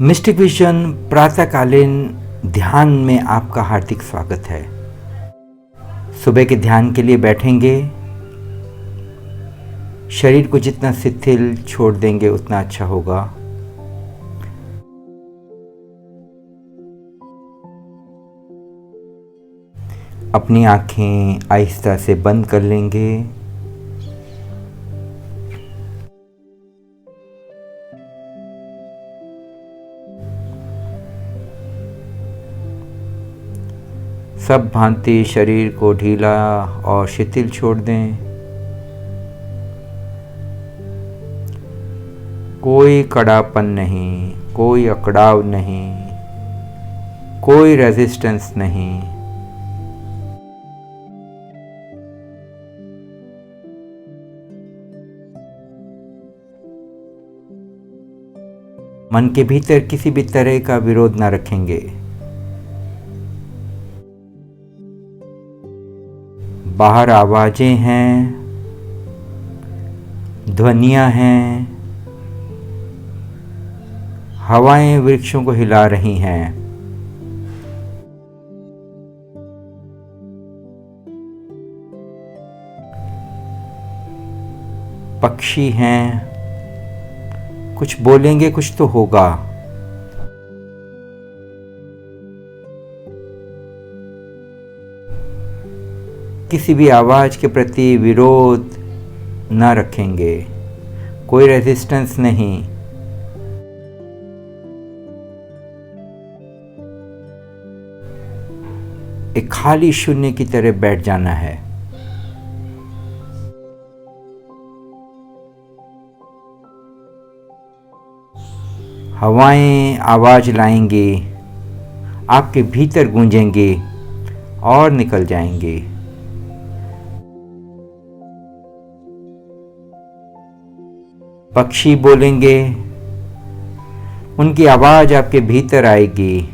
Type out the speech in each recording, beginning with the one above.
Mistake vision प्रातःकालीन ध्यान में आपका हार्दिक स्वागत है। सुबह के ध्यान के लिए बैठेंगे। शरीर को जितना शिथिल छोड़ देंगे उतना अच्छा होगा। अपनी आंखें आहिस्ता से बंद कर लेंगे। सब भांति शरीर को ढीला और शिथिल छोड़ दें। कोई कड़ापन नहीं, कोई अकड़ाव नहीं, कोई रेजिस्टेंस नहीं। मन के भीतर किसी भी तरह का विरोध न रखेंगे। बाहर आवाजें हैं, ध्वनियां हैं, हवाएं वृक्षों को हिला रही हैं। पक्षी हैं, कुछ बोलेंगे, कुछ तो होगा। किसी भी आवाज के प्रति विरोध न रखेंगे, कोई रेजिस्टेंस नहीं। एक खाली शून्य की तरह बैठ जाना है। हवाएं आवाज लाएंगी, आपके भीतर गूंजेंगी और निकल जाएंगी। पक्षी बोलेंगे, उनकी आवाज आपके भीतर आएगी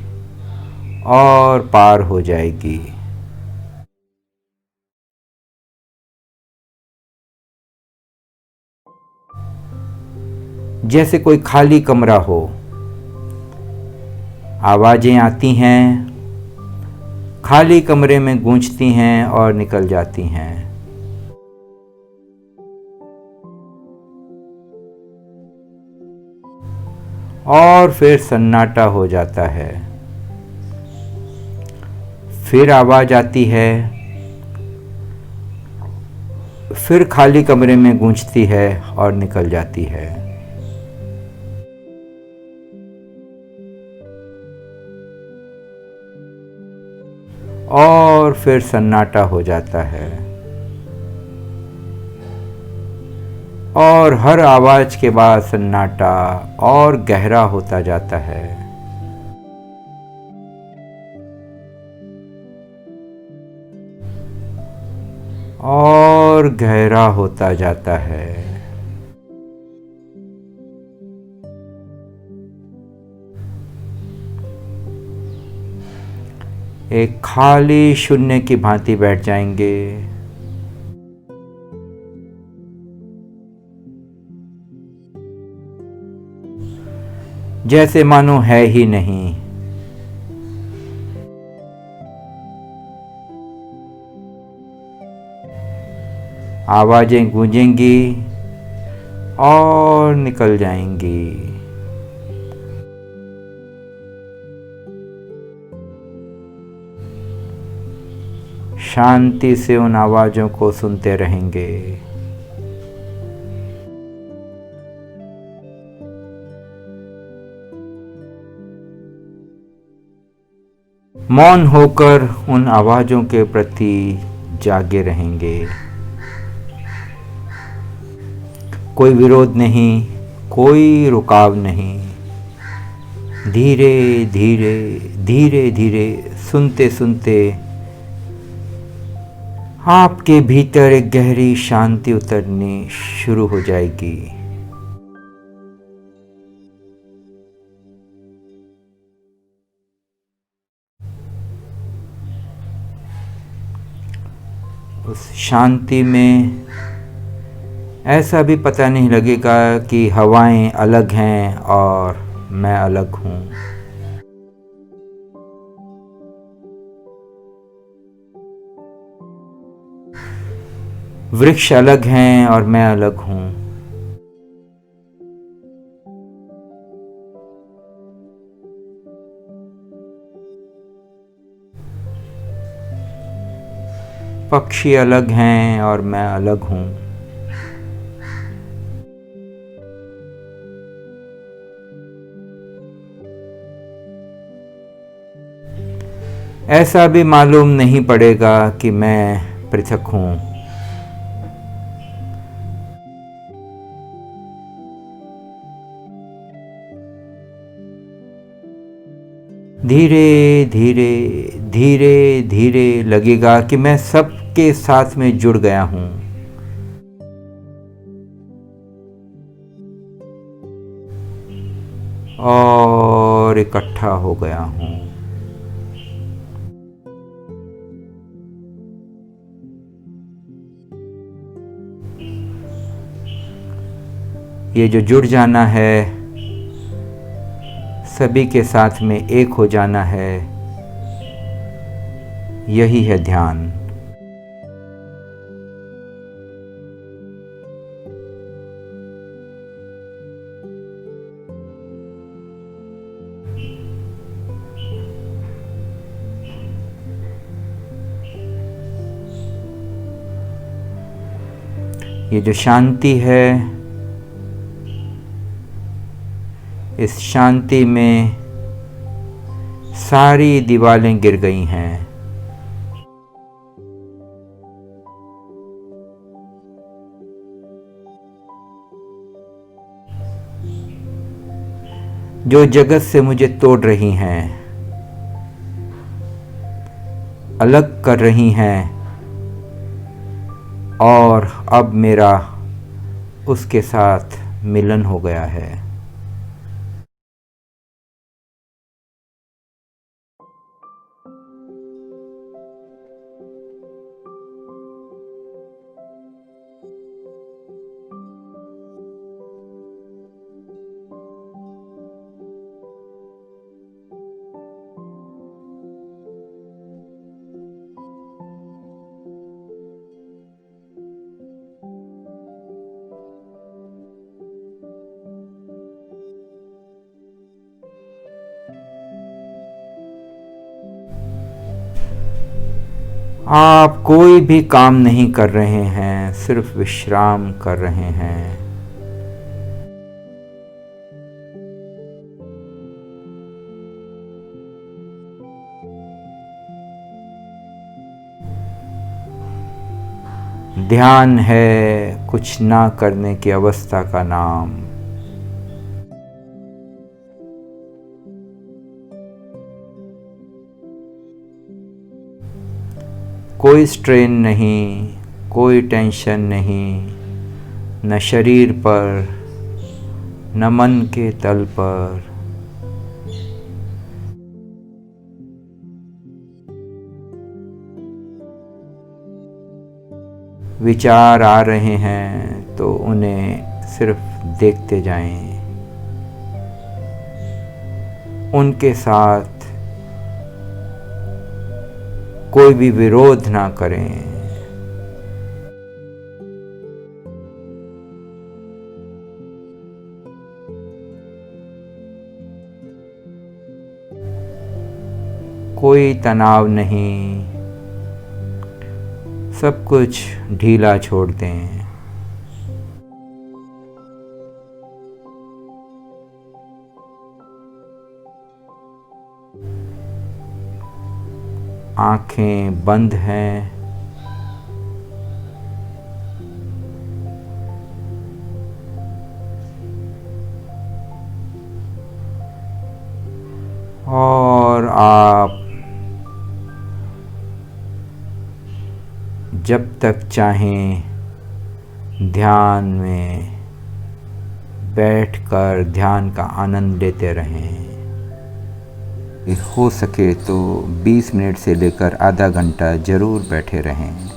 और पार हो जाएगी। जैसे कोई खाली कमरा हो, आवाजें आती हैं, खाली कमरे में गूंजती हैं और निकल जाती हैं। और फिर सन्नाटा हो जाता है। फिर आवाज आती है, फिर खाली कमरे में गूंजती है और निकल जाती है। और फिर सन्नाटा हो जाता है। और हर आवाज के बाद सन्नाटा और गहरा होता जाता है। और गहरा होता जाता है। एक खाली शून्य की भांति बैठ जाएंगे। जैसे मानो है ही नहीं। आवाजें गूंजेंगी और निकल जाएंगी। शांति से उन आवाजों को सुनते रहेंगे। मौन होकर उन आवाजों के प्रति जागे रहेंगे। कोई विरोध नहीं, कोई रुकाव नहीं। धीरे धीरे धीरे धीरे सुनते सुनते आपके भीतर एक गहरी शांति उतरनी शुरू हो जाएगी। उस शांति में ऐसा भी पता नहीं लगेगा कि हवाएं अलग हैं और मैं अलग हूँ। वृक्ष अलग हैं और मैं अलग हूँ। पक्षी अलग हैं और मैं अलग हूँ। ऐसा भी मालूम नहीं पड़ेगा कि मैं पृथक हूँ। धीरे धीरे धीरे धीरे लगेगा कि मैं सबके साथ में जुड़ गया हूँ। और इकट्ठा हो गया हूँ। ये जो जुड़ जाना है, सभी के साथ में एक हो जाना है, यही है ध्यान। ये जो शांति है, इस शांति में सारी दीवारें गिर गई हैं। जो जगत से मुझे तोड़ रही हैं, अलग कर रही हैं, और अब मेरा उसके साथ मिलन हो गया है। आप कोई भी काम नहीं कर रहे हैं, सिर्फ विश्राम कर रहे हैं। ध्यान है कुछ ना करने की अवस्था का नाम। कोई स्ट्रेन नहीं, कोई टेंशन नहीं, न शरीर पर, न मन के तल पर। विचार आ रहे हैं तो उन्हें सिर्फ देखते जाएं, उनके साथ कोई भी विरोध ना करें। कोई तनाव नहीं, सब कुछ ढीला छोड़ दें। आंखें बंद हैं। और आप जब तक चाहें ध्यान में बैठकर ध्यान का आनंद लेते रहें। हो सके तो 20 मिनट से लेकर आधा घंटा ज़रूर बैठे रहें,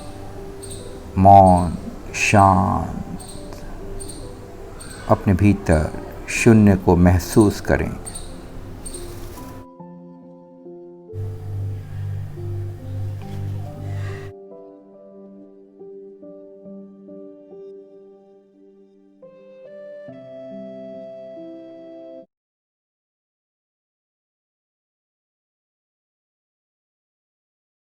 मौन, शांत, अपने भीतर शून्य को महसूस करें।